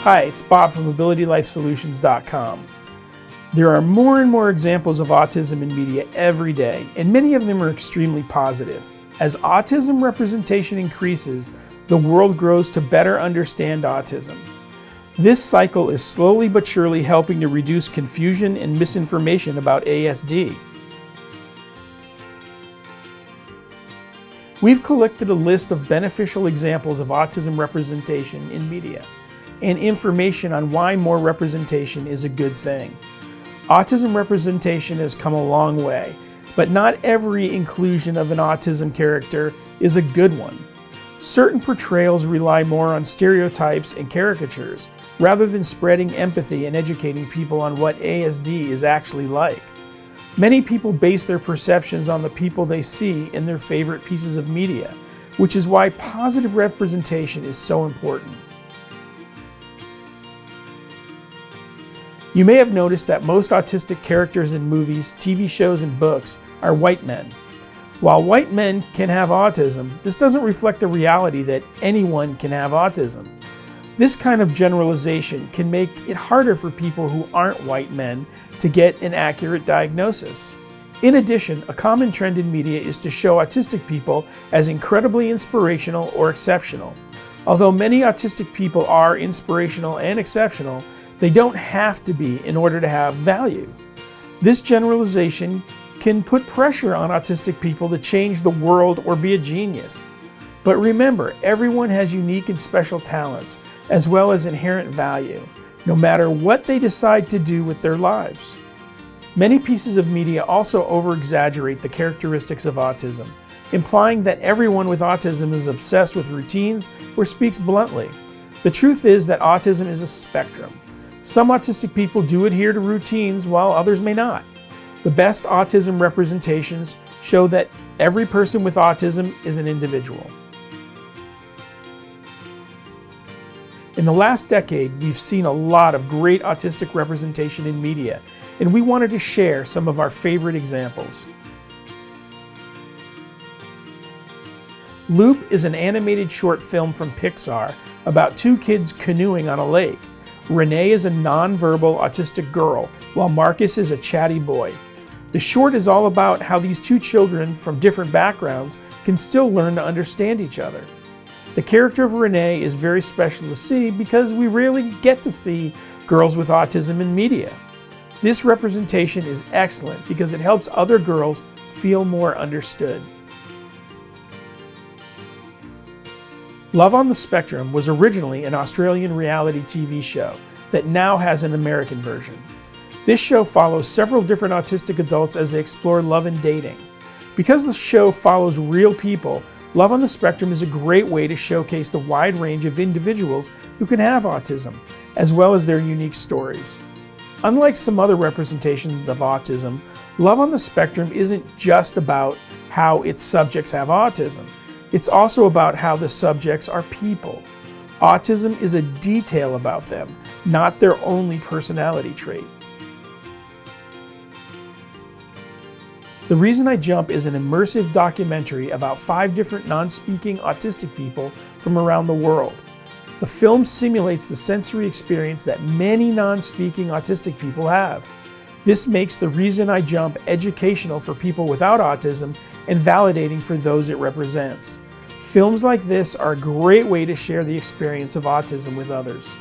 Hi, it's Bob from AbilityLifeSolutions.com. There are more and more examples of autism in media every day, and many of them are extremely positive. As autism representation increases, the world grows to better understand autism. This cycle is slowly but surely helping to reduce confusion and misinformation about ASD. We've collected a list of beneficial examples of autism representation in media and information on why more representation is a good thing. Autism representation has come a long way, but not every inclusion of an autism character is a good one. Certain portrayals rely more on stereotypes and caricatures rather than spreading empathy and educating people on what ASD is actually like. Many people base their perceptions on the people they see in their favorite pieces of media, which is why positive representation is so important. You may have noticed that most autistic characters in movies, TV shows, and books are white men. While white men can have autism, this doesn't reflect the reality that anyone can have autism. This kind of generalization can make it harder for people who aren't white men to get an accurate diagnosis. In addition, a common trend in media is to show autistic people as incredibly inspirational or exceptional. Although many autistic people are inspirational and exceptional, they don't have to be in order to have value. This generalization can put pressure on autistic people to change the world or be a genius. But remember, everyone has unique and special talents, as well as inherent value, no matter what they decide to do with their lives. Many pieces of media also over-exaggerate the characteristics of autism, implying that everyone with autism is obsessed with routines or speaks bluntly. The truth is that autism is a spectrum. Some autistic people do adhere to routines while others may not. The best autism representations show that every person with autism is an individual. In the last decade, we've seen a lot of great autistic representation in media, and we wanted to share some of our favorite examples. Loop is an animated short film from Pixar about two kids canoeing on a lake. Renee is a non-verbal autistic girl, while Marcus is a chatty boy. The short is all about how these two children from different backgrounds can still learn to understand each other. The character of Renee is very special to see because we rarely get to see girls with autism in media. This representation is excellent because it helps other girls feel more understood. Love on the Spectrum was originally an Australian reality TV show that now has an American version. This show follows several different autistic adults as they explore love and dating. Because the show follows real people, Love on the Spectrum is a great way to showcase the wide range of individuals who can have autism, as well as their unique stories. Unlike some other representations of autism, Love on the Spectrum isn't just about how its subjects have autism. It's also about how the subjects are people. Autism is a detail about them, not their only personality trait. The Reason I Jump is an immersive documentary about 5 different non-speaking autistic people from around the world. The film simulates the sensory experience that many non-speaking autistic people have. This makes The Reason I Jump educational for people without autism and validating for those it represents. Films like this are a great way to share the experience of autism with others.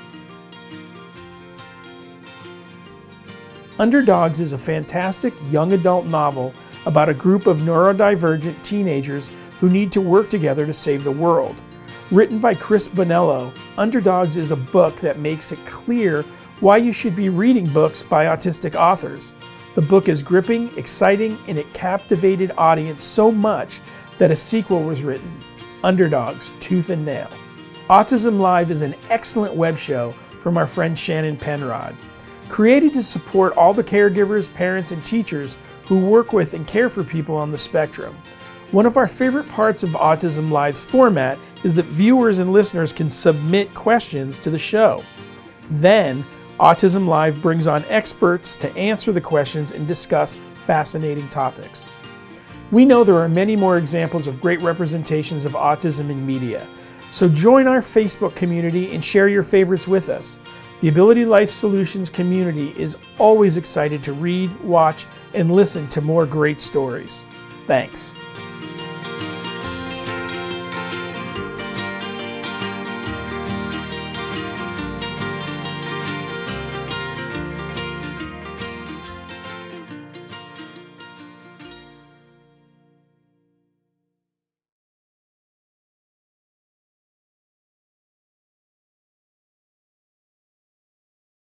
Underdogs is a fantastic young adult novel about a group of neurodivergent teenagers who need to work together to save the world. Written by Chris Bonello, Underdogs is a book that makes it clear why you should be reading books by autistic authors. The book is gripping, exciting, and it captivated audience so much that a sequel was written, Underdogs, Tooth and Nail. Autism Live is an excellent web show from our friend Shannon Penrod. Created to support all the caregivers, parents, and teachers who work with and care for people on the spectrum. One of our favorite parts of Autism Live's format is that viewers and listeners can submit questions to the show. Then, Autism Live brings on experts to answer the questions and discuss fascinating topics. We know there are many more examples of great representations of autism in media, So join our Facebook community and share your favorites with us. The Ability Life Solutions community is always excited to read, watch, and listen to more great stories. Thanks.